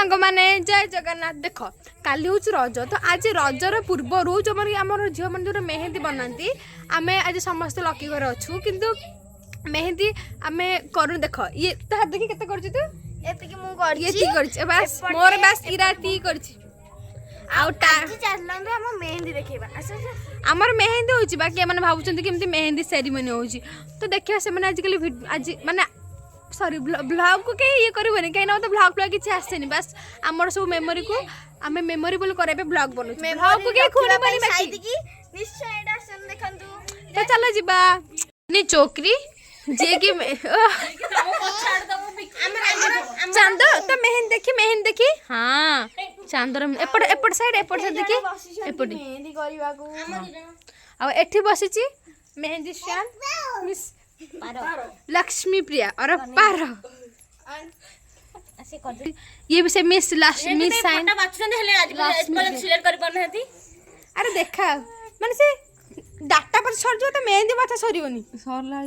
सांग माने जय जगन्नाथ। देख काली हूँ रज तो आज रजर पूर्वर जो आम झील मैंने जो मेहंदी बनाती आम आज समस्त लकी घर अच्छू किंतु मेहंदी आम करूँ देख ये हाथ देखी केते कर तू ये बस मोर बस इराती कर आमर मेहंदी होची बाकी मैंने भावुं कि मेहंदी सेरिमनी होची तो देखिए से मैंने आजिकल आज माने सॉरी ब्लॉग को कहीं ये करबनी कहीं ना तो ब्लॉग किसी आसेनी बस आमर सब मेमोरी को आम मेमोरेबल करे ब्लॉग बनू ब्लॉग को कहीं खुणी बनी बाकी निश्चय एटा सुन देखंतु तो चलो जिबा नि चोकरी जे कि चांद तो मेहंदी देखी हाँ चांदर एपट साइड देखी एपट मेहंदी करबा को आ एठी बसिची मेहंदी स्टैंड मिस लक्ष्मी प्रिया और पार ये भी से मिस मिस साइन अरे देखा माने से डाटा पर सर जो तो मेहंदी बात सरीबनी सरला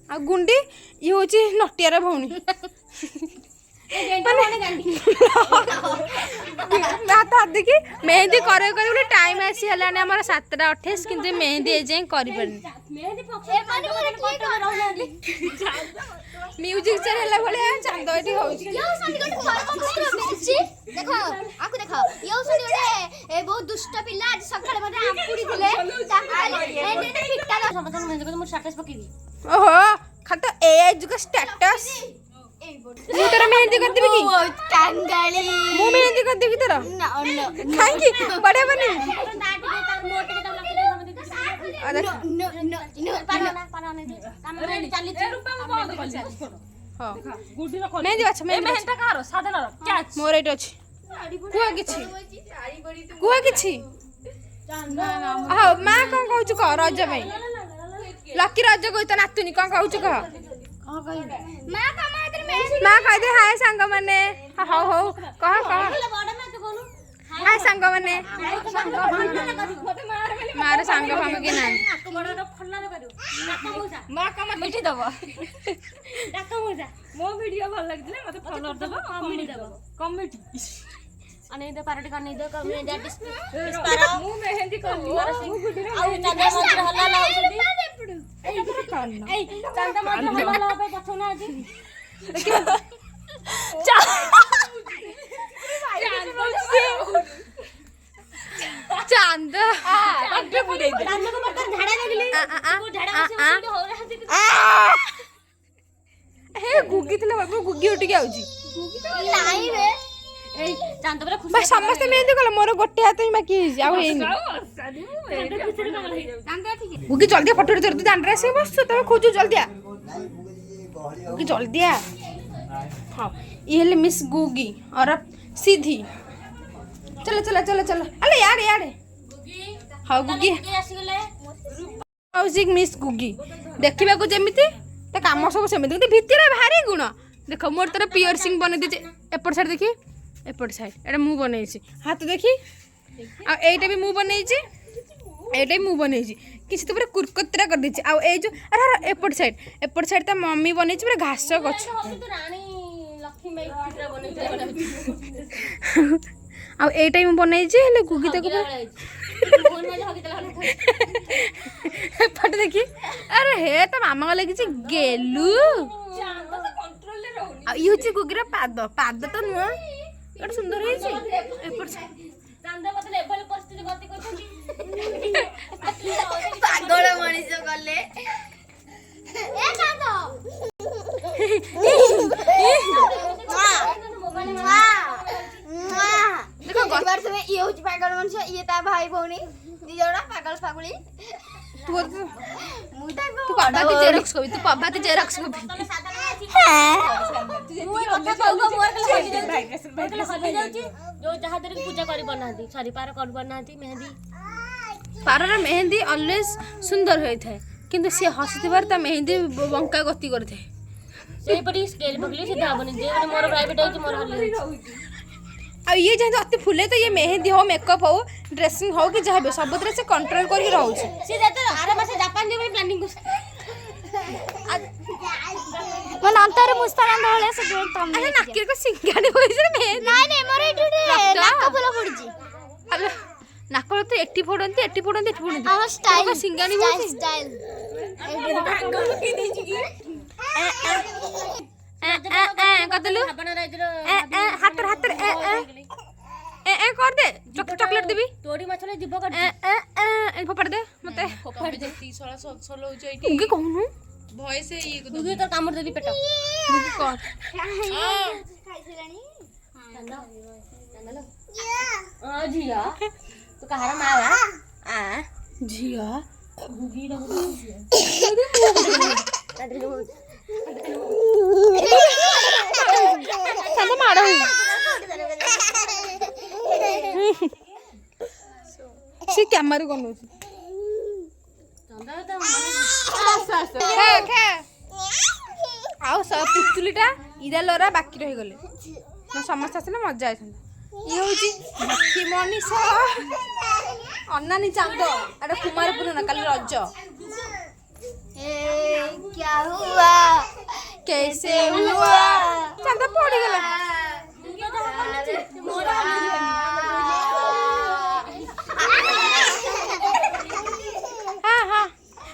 आ गुंडी ये होची नटियार भौणी देखी मेहंदी करे बोले टाइम आसी हेलाने हमर 7:28 किंतु मेहंदी ए जाय करि परनी म्यूजिक चल हेला भले चांद एठी होची देखो आकु देखो यो सुनी ओटे ए बहुत दुष्ट पिल्ला आज सकाळे मते आपुडी दिले एने फिट्टा समझन मेहंदी को मोर स्टेटस पकी दी ओहो खाता ए जुका स्टेटस मु तेरा मेहंदी कर देबी की कांगाली मु मेहंदी कर देबी तेरा खाई की बड़े बने मेहंदी अच्छा मेहंदी कार साधन कैच मोर एट अछि कुआ किछि हां मां कोन कहू क रज में लकी रज को त नातुनी कोन कहू कह मां कह दे हाय सांग माने हो हो कह हाय सांग माने मारे सांग फांग के ना मां का मत मिठी दबो डाका मजा मो वीडियो भल लागदिले मते फॉलोअर दबो कमेंट दबो कमेंट अने दे पार्टी करने दे कमेंट दे पारा मु मेहंदी करली आ चांदा मत हल्ला लाउछदी ए चांदा मत हल्ला लाउ पे पछना आजी चांद पट्टे पुरे दे चांद को पत्थर झाड़ा लगली वो झाड़ा से हो रहा हे गुगी थले बाबू गुगी उठी आउजी गुगी तो लाई रे ए चांद पर खुश बस समस्त मेहंदी कल मोर गोटे हाथ में बाकी आ हेनी गुगी जल्दी फोटो तोर तू दांडरा से बस तब खोजू जल्दी आ गुगी जल्दी आ हां ये ले मिस गुगी और सीधी चलो चलो चलो चलो अरे यार यार गुगी हां गुगी आसी गेले म्यूजिक मिस गुगी देखिबा को जेमिति त काम सब सेमिति कि भितरे भारी गुण देखो मोर तर पियरसिंग बने दे एपट साइड देखी एपट साइड एटा मु बनै छी हाथ देखी आ एटा भी मु बनै छी एटा भी मु बनै छी किछ तो पूरा कुरकुत्रा कर दी छी आ ए जो अरे एपट साइड त मम्मी बनै छी पूरा घास गछ रानी लक्ष्मी माई चित्रा बनै आ एटा मु बनै छी हेले गुगी तक एपट देखी अरे हे त मामा लगी छी गेलू आ ई होची गुगीरा पाद पाद तो नुआ एटा सुंदर है छी एपट चांदा मत लेवल परिस्थिति गति करछी पागल मनीष गले ए चांदा देखो गबार से ये होची पागल मनीष ये ता भाई भौनी दी जोड़ा पागल फागुली तू तू पाबाती जेरक्स को तू पाबाती जेरक्स को तू कथा कहबो मोर के हली जाउची जो जहा देर पूजा करी बनाती सॉरी पार कर बनाती मेहंदी पारर मेहंदी ऑलवेज सुंदर होई थाए किंतु से हसतिबार ता मेहंदी बंका गति करथे सेही परी स्केल बगली सीधा बने जे मोर प्राइवेट है कि मोर हली आ ये जहाँ अति फुले तो ये मेहंदी हो मेकअप हो ड्रेसिंग हो कि जहाँ भी सब से कंट्रोल करके रहू सी आराम से जापान जो प्लानिंग मन अंतर मुस्तान से जो तम अरे नाकिर को सिंगाड़ी होई से मेहंदी ନାକରେ ତ ଏଠି ଫୋଡନ୍ତି ଏଠି ଫୋଡନ୍ତି ଏଠି ଫୋଡନ୍ତି ଆମ ଷ୍ଟାଇଲ ସିଙ୍ଗାଣି ଷ୍ଟାଇଲ କରିଦେଲୁ ହାତରେ ହାତରେ କରିଦେ ଚକଲେଟ ଦେବି ତୋଡ଼ି ମାଛରେ ଯିବ ଫୋପାଡ଼ି ଦେ ମତେ ଫୋପାଡ଼ି ଦେତି ସଳା ସଲ ହଉଛ ଏଇଠି ମୁଗି କହୁନୁ ଭଏସ ଇଏ ତୁ ତ କାମୁଡ଼ି ଦେବି ପେଟ ମୁଗି କର ଖାଇସାରିଲାଣି ଝିଅ ତୁ କାହାର ମା ବା ଝିଅ ମାଡ଼ ସେ କ୍ୟାମେରା ବନଉଛି ଆଉ ପୁତୁଲିଟା ଇରା ଲରା ବାକି ରହିଗଲେ ସମସ୍ତେ ଆସିଲେ ମଜା ହେଇଥାନ୍ତା ଇଏ ହଉଛି ଲକ୍ଷ୍ମୀ ମଣିଷ ଅନାନୀ ଚାନ୍ଦ ଏଟା କୁମାର ପୂର୍ଣ୍ଣିମା କାଲି ରଜ क्या हुआ कैसे हुआ ଚାନ୍ଦ ପଡ଼ିଗଲା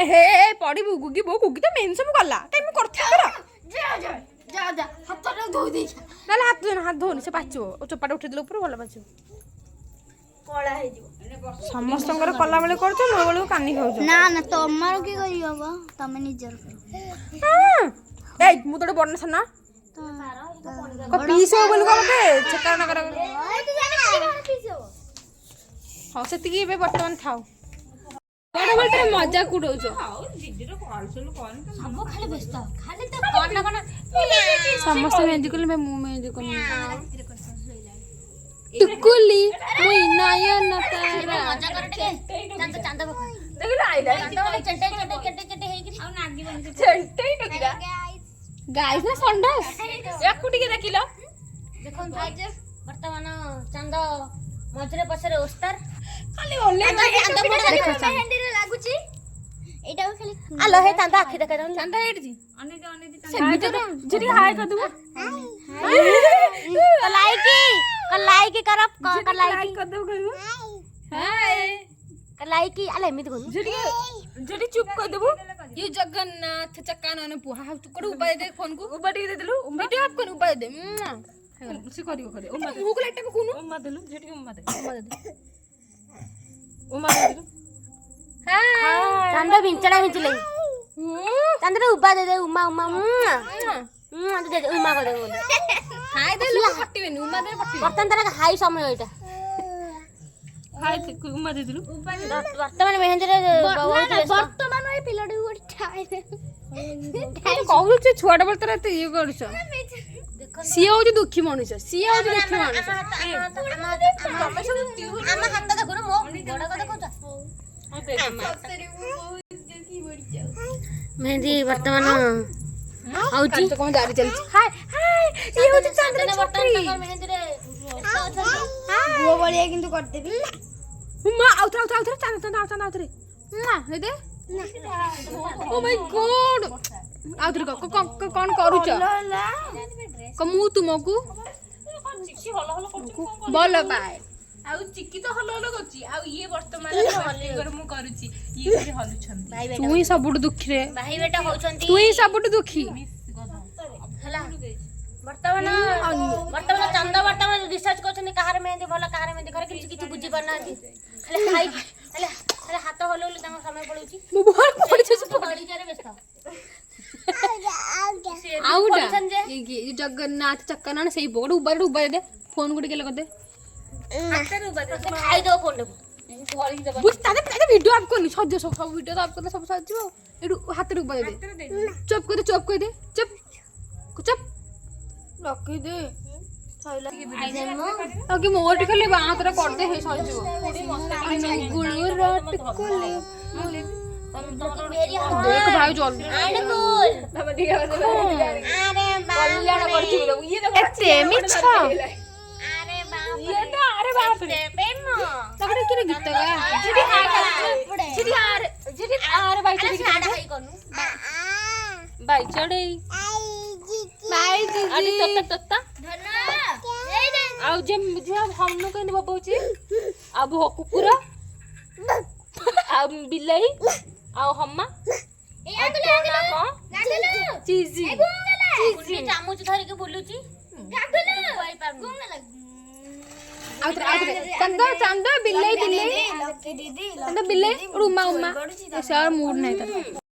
ହେ ପଡ଼ିବୁ ଗୁଗି ବୋଉ ଗୁଗି ତ ମେନ୍ ସବୁ ଗଲା କାଇଁ ମୁଁ କରିଥିଲି ନହେଲେ ହାତ ଧୋନି ସେ ପାଚିବ ଚୋପାଟା ଉଠେଇଦେଲେ ଉପରେ ଭଲ ପାଚିବ ସମସ୍ତଙ୍କର କଲା ବେଳେ କରୁଛ ମୋ ବେଳକୁ କାନି ଖାଉଛ ନା ନା ତମର କି କରି ହବ ତମେ ନିଜର ଏଇ ମୁଁ ତ ଗୋଟେ ବଡ଼ ସାନ ପିସ୍ ହବ ବୋଲି କଣ ମତେ ଚେକା ନକର ହଁ ସେତିକି ଏବେ ବର୍ତ୍ତମାନ ଥାଉ ବଡ଼ ବେଳଟାରେ ମଜା କୁଡ଼ଉଛ ସବୁ ଖାଲି ବ୍ୟସ୍ତ ଖାଲି ତ କଣ କଣ ସମସ୍ତେ ମେହେନ୍ଦି କଲେ ମୁଁ ମେହେନ୍ଦି କଲି ଟୁକୁଲି ମୁଇ ନୟନ ତାରା ମଜା କର ଟିକେ ଚାନ୍ଦ ଚାନ୍ଦ ପକା ଦେଖିଲ ଆଇଲା ଚାନ୍ଦ ଚେଣ୍ଟେ ଚେଣ୍ଟେ ଚେଣ୍ଟେ ଚେଣ୍ଟେ ହେଇକି ଆଉ ନାଗିବନି ଚେଣ୍ଟେ ଟକିରା ଗାଇସ ନା ସଣ୍ଡାସ ୟାକୁ ଟିକେ ଦେଖିଲ ଦେଖନ୍ତୁ ବର୍ତ୍ତମାନ ଚାନ୍ଦ ମଝିରେ ପଛରେ ଓସ୍ତାର ଖାଲି ଅନଲାଇନ ମେହେନ୍ଦିରେ ଲାଗୁଛି ଏଇଟା ଖାଲି ଆଲୋ ହେ ଚାନ୍ଦ ଆଖି ଦେଖା ଯାଉନି ଚାନ୍ଦ ହେଇଛି ଅନେକ ଅନେକ ସେମିତି ଯଦି ହାୟ କରିଦେବୁ ଲାଇକି କର ଲାଇକି କରିଦେବୁ କହିବୁ ହାୟ ଲାଇକି ଆଲେ ଏମିତି କହୁନୁ ଯଦି ଚୁପ୍ କରିଦେବୁ ୟୁ ଜଗନ୍ନାଥ ଚକାନନ ପୁହା ତୁ କୋଟେ ଉପାୟ ଦେ ଫୋନ କୁ ଉବା ଟିକେ ଦେଇଦେଲୁ ଭିଡିଓ ଅଫ୍ କରି ଉପାୟ ଦେ ସେ କରିବ କରିବ ମୁହଁକୁ ଲାଇଟ୍ ଟାକୁ କୁନୁ ଉମା ଦେଲୁ ଝିଟି ଉମା ଦେ ଚାନ୍ଦ ବିଞ୍ଚଣା ବିଞ୍ଚିଲେ ଚାନ୍ଦରେ ଉବା ଦେ ଦେ ଉମା ଉମା ଦେ ଉମା କରି ଦେ ହାୟ ଦେ ଲୋକ ପଟିବେନି ଉମା ଦେ ପଟିବେ ବର୍ତ୍ତମାନ ତାର ହାଇ ସମୟ ଏଇଟା ହାଇ ଉମା ଦେଇଦେଲୁ ବର୍ତ୍ତମାନ ମେହେନ୍ଦୀରେ ବର୍ତ୍ତମାନ ଏଇ ପିଲାଟି କହୁଛି ଛୁଆଟା ବେଳେ ତାର ଏତେ ଇଏ କରୁଛ ସିଏ ହଉଛି ଦୁଃଖୀ ମଣିଷ ସିଏ ହଉଛି ଦୁଃଖୀ ମଣିଷ ଆମ ହାତ ଦେଖୁନ ମୋ ଗୋଡ ଦେଖୁଛ ମେହେନ୍ଦୀ ବର୍ତ୍ତମାନ ହଉଛି କଣ ଜାରି ଚାଲିଛି ହାୟ ହାୟ ଇଏ ହଉଛି ଚାନ୍ଦନ ବର୍ତ୍ତମାନ ତାଙ୍କ ମେହେନ୍ଦୀରେ ପୁଅ ଭଳିଆ କିନ୍ତୁ କରିଦେବି ମା ଆଉଥରେ ଆଉଥରେ ଦେ ଓ ମାଇ ଗଡ ଆଉଥରେ କଣ କରୁଛ ମୁଁ ତୁମକୁ ଭଲ ପାଏ ଆଉ ଚିକି ତ ହଲ ହଲ କରୁଛି ଆଉ ଇଏ ବର୍ତ୍ତମାନ ମୁଁ କରୁଛି ଇଏ ଖାଲି ହଲୁଛନ୍ତି ତୁ ହିଁ ସବୁଠୁ ଦୁଃଖୀରେ ଭାଇ ବେଟା ହଉଛନ୍ତି ତୁ ହିଁ ସବୁଠୁ ଦୁଃଖୀ ହେଲା ବର୍ତ୍ତମାନ ଚନ୍ଦ ବର୍ତ୍ତମାନ ରିସର୍ଚ୍ଚ କରୁଛନ୍ତି କାହାର ମେହେନ୍ଦି ଭଲ କାହାର ମେହେନ୍ଦି ଖରାପ କିଛି କିଛି ବୁଝି ପାରୁନାହାନ୍ତି ଖାଲି ଖାଇ ଖାଲି ହାତ ହଲଉଲି ତାଙ୍କ ସମୟ ପଳଉଛି ମୁଁ ଭଲ ପଡ଼ିଛି ବଗିଚାରେ ବ୍ୟସ୍ତ ଆଉ ଜଗନ୍ନାଥ ଚକାନନ ସେଇ ଗୋଟେ ଉବାରେ ଦେ ଫୋନ ଗୋଟେ କେଲେ କରିଦେ ଖାଇଦବ ଫୋନଟାକୁ ଭିଡିଓ ଅଫ୍ କରୁନି ସଜ ସବୁ ଭିଡିଓ ଅଫ୍ କଲେ ସବୁ ସଜିବ ଏଠୁ ହାତରେ ଉବାରେ ଦେ ଚୁପ୍ କରିଦେ ଚୁପ୍ ରଖିଦେ କି ମୋର ଟିକେ ଖାଲି ବାଁତରା କରିଦେ ହେଇ ସରିଯିବ देख भाई जल्दी कल्याण करछि एते मिछ अरे बाप रे तगड़े के गीत गा जिदी आरे भाई चढ़ी भाई चढ़ी भाई जी अरे तत्ता ଆଉ ଯେ ହନୁ କେମିତି ବୋବଉଛି ଆଉ କୁକୁର ଆଉ ବିଲେଇ ଆଉ ହମା ଚିଜି ଚାମଚ ଧରିକି ବୁଲୁଛି ଚାନ୍ଦ ବିଲେଇ ବିଲେଇ ଚାନ୍ଦ ବିଲେଇ ରୁମା ଉମା ସର ମୁଡ ନାହିଁ ତାର